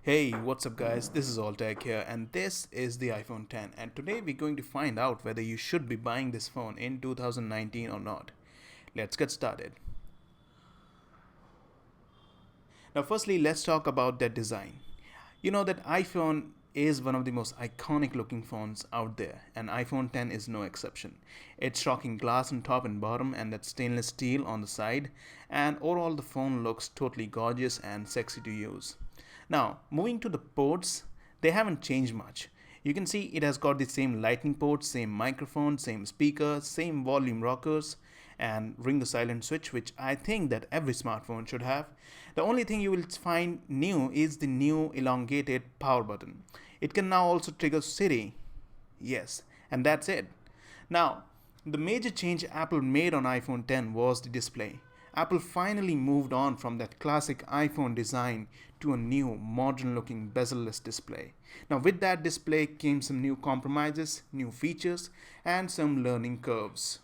Hey, what's up guys? This is Alltech here and this is the iPhone 10 and today we're going to find out whether you should be buying this phone in 2019 or not. Let's get started. Now firstly, let's talk about their design. You know that iPhone is one of the most iconic looking phones out there and iPhone 10 is no exception. It's rocking glass on top and bottom and that stainless steel on the side, and overall the phone looks totally gorgeous and sexy to use. Now, moving to the ports, they haven't changed much. You can see it has got the same lightning port, same microphone, same speaker, same volume rockers, and ring the silent switch, which I think that every smartphone should have. The only thing you will find new is the new elongated power button. It can now also trigger Siri. Yes, and that's it. Now, the major change Apple made on iPhone 10 was the display. Apple finally moved on from that classic iPhone design to a new modern looking bezel-less display. Now with that display came some new compromises, new features, and some learning curves.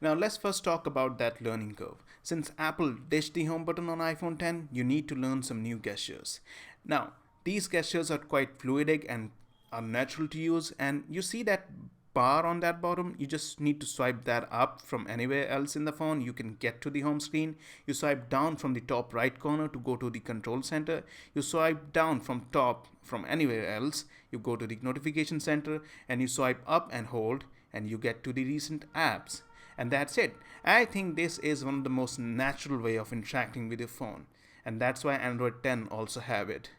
Now let's first talk about that learning curve. Since Apple ditched the home button on iPhone 10, you need to learn some new gestures. Now these gestures are quite fluidic and are natural to use, and you see that bar on that bottom. You just need to swipe that up from anywhere else in the phone. You can get to the home screen. You swipe down from the top right corner to go to the control center. You swipe down from top from anywhere else. You go to the notification center and you swipe up and hold and you get to the recent apps. And that's it. I think this is one of the most natural way of interacting with your phone, and that's why Android 10 also have it.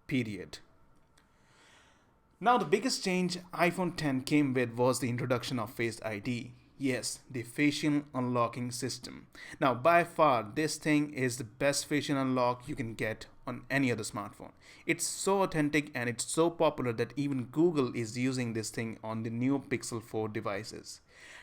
Period. Now the biggest change iPhone 10 came with was the introduction of Face ID. Yes, the facial unlocking system. Now by far this thing is the best facial unlock you can get on any other smartphone. It's so authentic and it's so popular that even Google is using this thing on the new Pixel 4 devices.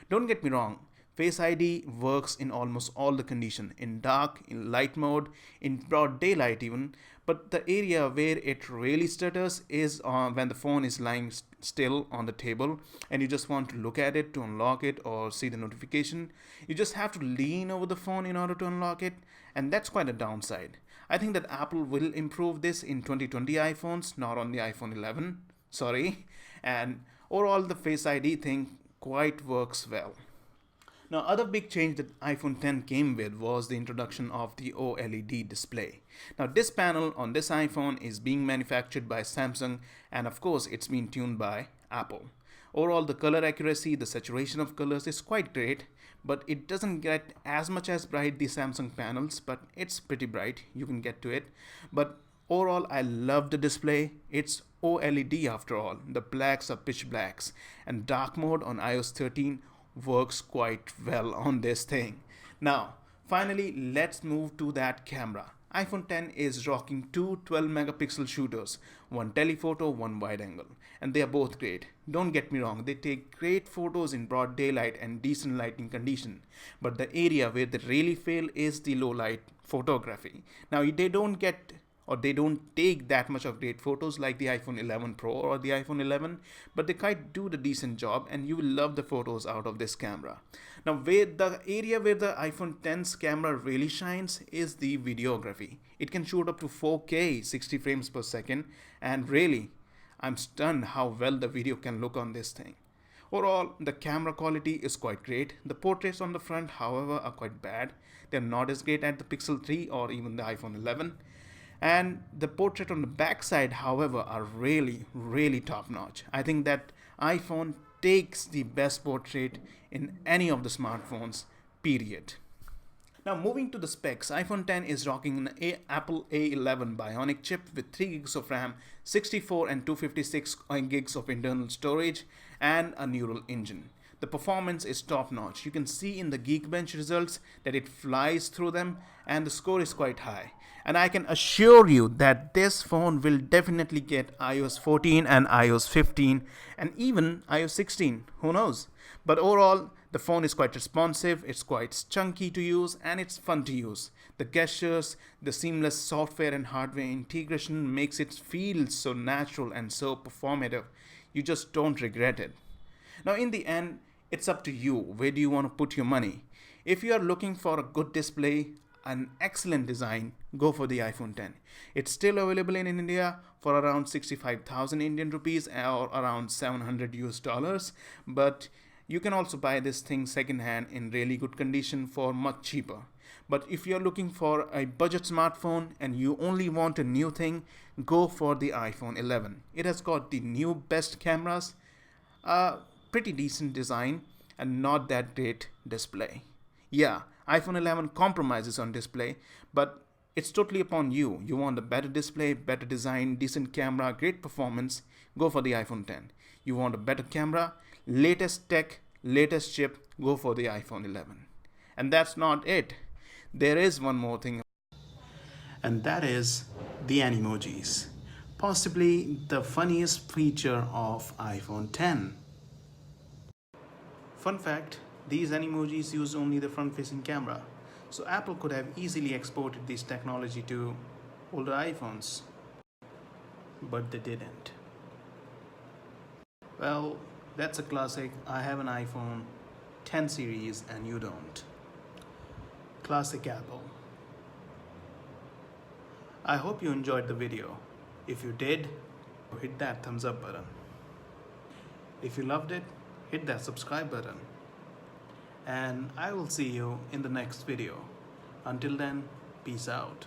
Don't get me wrong, Face ID works in almost all the conditions, in dark, in light mode, in broad daylight even, but the area where it really stutters is when the phone is lying still on the table and you just want to look at it to unlock it or see the notification. You just have to lean over the phone in order to unlock it, and that's quite a downside. I think that Apple will improve this in 2020 iPhones, not on the iPhone 11, sorry, and overall the Face ID thing quite works well. Now, other big change that iPhone 10 came with was the introduction of the OLED display. Now, this panel on this iPhone is being manufactured by Samsung, and of course, it's been tuned by Apple. Overall, the color accuracy, the saturation of colors is quite great, but it doesn't get as much as bright the Samsung panels, but it's pretty bright. You can get to it. But overall, I love the display. It's OLED after all. The blacks are pitch blacks, and dark mode on iOS 13 works quite well on this thing. Now, finally, let's move to that camera. iPhone 10 is rocking two 12 megapixel shooters, one telephoto, one wide angle, and they are both great. Don't get me wrong, they take great photos in broad daylight and decent lighting condition, but the area where they really fail is the low light photography. Now, they don't take that much of great photos like the iPhone 11 Pro or the iPhone 11, but they quite do the decent job and you will love the photos out of this camera. Now where the area where the iPhone 10's camera really shines is the videography. It can shoot up to 4K 60 frames per second, and really I'm stunned how well the video can look on this thing. Overall, the camera quality is quite great. The portraits on the front, however, are quite bad. They're not as great at the Pixel 3 or even the iPhone 11. And the portrait on the back side, however, are really top notch. I think that iPhone takes the best portrait in any of the smartphones, period. Now moving to the specs, iPhone 10 is rocking an Apple A11 Bionic chip with 3 gigs of RAM, 64 and 256 gigs of internal storage, and a neural engine. The performance is top notch. You can see in the Geekbench results that it flies through them and the score is quite high. And I can assure you that this phone will definitely get iOS 14 and iOS 15 and even iOS 16, who knows. But overall, the phone is quite responsive, it's quite chunky to use, and it's fun to use. The gestures, the seamless software and hardware integration makes it feel so natural and so performative. You just don't regret it. Now in the end, it's up to you. Where do you want to put your money? If you are looking for a good display, an excellent design, go for the iPhone 10. It's still available in India for around 65,000 Indian rupees or around 700 US dollars, but you can also buy this thing secondhand in really good condition for much cheaper. But if you're looking for a budget smartphone and you only want a new thing, go for the iPhone 11. It has got the new best cameras, a pretty decent design, and not that great display. Yeah, iPhone 11 compromises on display, but it's totally upon you. You want a better display, better design, decent camera, great performance, go for the iPhone 10. You want a better camera, latest tech, latest chip, go for the iPhone 11. And that's not it. There is one more thing, and that is the Animojis, possibly the funniest feature of iPhone 10. Fun fact, these Animojis use only the front-facing camera, so Apple could have easily exported this technology to older iPhones, but they didn't. Well, that's a classic. I have an iPhone 10 series and you don't. Classic Apple. I hope you enjoyed the video. If you did, hit that thumbs up button. If you loved it, hit that subscribe button. And I will see you in the next video. Until then, peace out.